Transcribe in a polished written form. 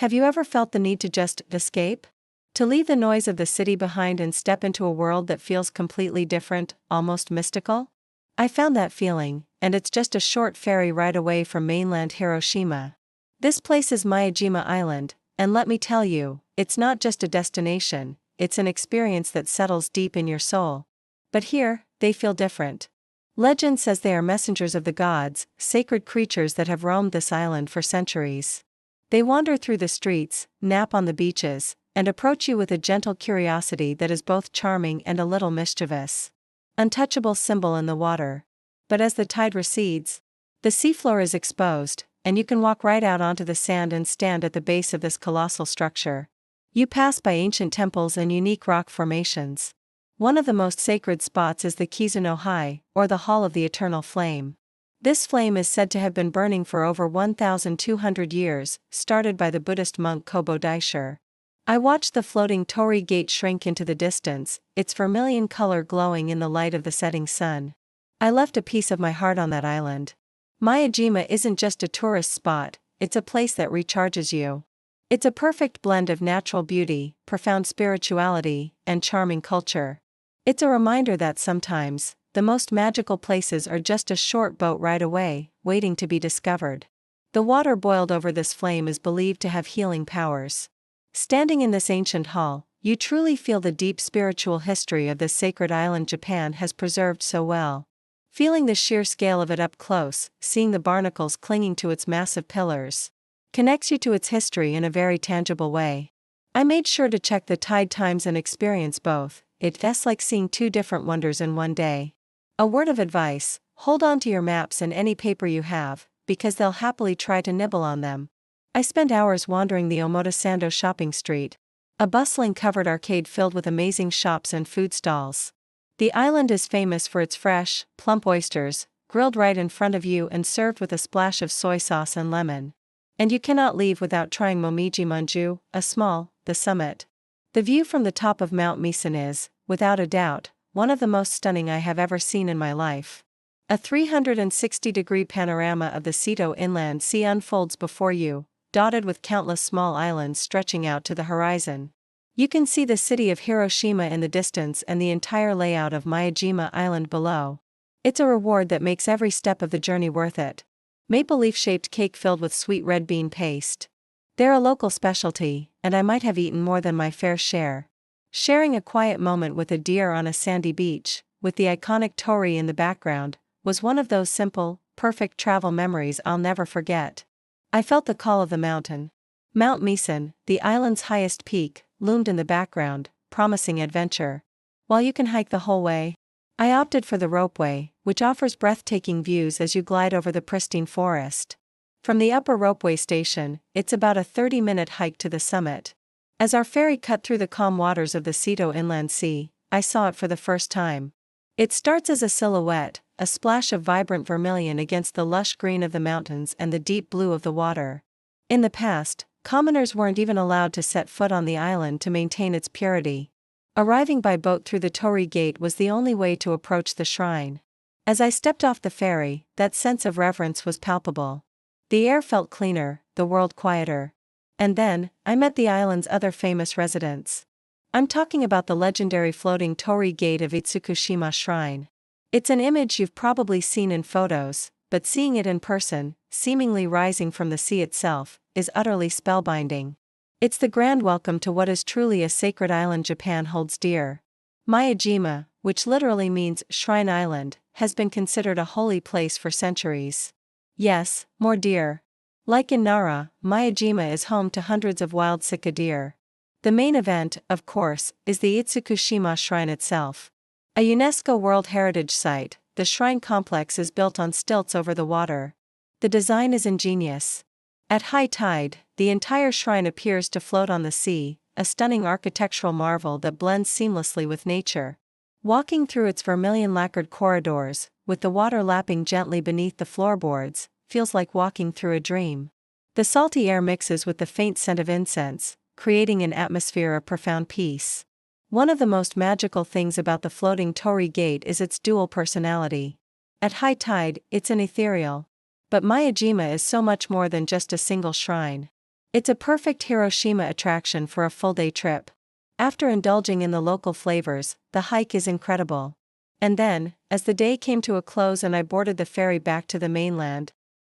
Have you ever felt the need to just escape? To leave the noise of the city behind and step into a world that feels completely different, almost mystical? I found that feeling, and it's just a short ferry ride away from mainland Hiroshima. This place is Miyajima Island, and let me tell you, it's not just a destination, it's an experience that settles deep in your soul. But here, they feel different. Legend says they are messengers of the gods, sacred creatures that have roamed this island for centuries. They wander through the streets, nap on the beaches, and approach you with a gentle curiosity that is both charming and a little mischievous. Untouchable symbol in the water. But as the tide recedes, the seafloor is exposed, and you can walk right out onto the sand and stand at the base of this colossal structure. You pass by ancient temples and unique rock formations. One of the most sacred spots is the Kizuno-hai, or the Hall of the Eternal Flame. This flame is said to have been burning for over 1,200 years, started by the Buddhist monk Kobo Daisher. I watched the floating torii gate shrink into the distance, its vermilion color glowing in the light of the setting sun. I left a piece of my heart on that island. Miyajima isn't just a tourist spot, it's a place that recharges you. It's a perfect blend of natural beauty, profound spirituality, and charming culture. It's a reminder that sometimes, the most magical places are just a short boat ride away, waiting to be discovered. The water boiled over this flame is believed to have healing powers. Standing in this ancient hall, you truly feel the deep spiritual history of this sacred island Japan has preserved so well. Feeling the sheer scale of it up close, seeing the barnacles clinging to its massive pillars, connects you to its history in a very tangible way. I made sure to check the tide times and experience both. It's like seeing two different wonders in one day. A word of advice: hold on to your maps and any paper you have, because they'll happily try to nibble on them. I spent hours wandering the Omotesando shopping street, a bustling covered arcade filled with amazing shops and food stalls. The island is famous for its fresh, plump oysters, grilled right in front of you and served with a splash of soy sauce and lemon. And you cannot leave without trying Momiji Manju, the summit. The view from the top of Mount Misen is, without a doubt, one of the most stunning I have ever seen in my life. A 360-degree panorama of the Seto Inland Sea unfolds before you, dotted with countless small islands stretching out to the horizon. You can see the city of Hiroshima in the distance and the entire layout of Miyajima Island below. It's a reward that makes every step of the journey worth it. Maple leaf-shaped cake filled with sweet red bean paste. They're a local specialty, and I might have eaten more than my fair share. Sharing a quiet moment with a deer on a sandy beach, with the iconic torii in the background, was one of those simple, perfect travel memories I'll never forget. I felt the call of the mountain. Mount Misen, the island's highest peak, loomed in the background, promising adventure. While you can hike the whole way, I opted for the ropeway, which offers breathtaking views as you glide over the pristine forest. From the upper ropeway station, it's about a 30-minute hike to the summit. As our ferry cut through the calm waters of the Seto Inland Sea, I saw it for the first time. It starts as a silhouette, a splash of vibrant vermilion against the lush green of the mountains and the deep blue of the water. In the past, commoners weren't even allowed to set foot on the island to maintain its purity. Arriving by boat through the torii gate was the only way to approach the shrine. As I stepped off the ferry, that sense of reverence was palpable. The air felt cleaner, the world quieter. And then, I met the island's other famous residents. I'm talking about the legendary floating torii gate of Itsukushima Shrine. It's an image you've probably seen in photos, but seeing it in person, seemingly rising from the sea itself, is utterly spellbinding. It's the grand welcome to what is truly a sacred island Japan holds dear. Miyajima, which literally means shrine island, has been considered a holy place for centuries. Yes, more deer. Like in Nara, Miyajima is home to hundreds of wild sika deer. The main event, of course, is the Itsukushima Shrine itself. A UNESCO World Heritage Site, the shrine complex is built on stilts over the water. The design is ingenious. At high tide, the entire shrine appears to float on the sea, a stunning architectural marvel that blends seamlessly with nature. Walking through its vermilion lacquered corridors, with the water lapping gently beneath the floorboards, feels like walking through a dream. The salty air mixes with the faint scent of incense, creating an atmosphere of profound peace. One of the most magical things about the floating torii gate is its dual personality. At high tide, it's an ethereal. But Miyajima is so much more than just a single shrine. It's a perfect Hiroshima attraction for a full-day trip. After indulging in the local flavors, the hike is incredible. And then, as the day came to a close and I boarded the ferry back to the mainland,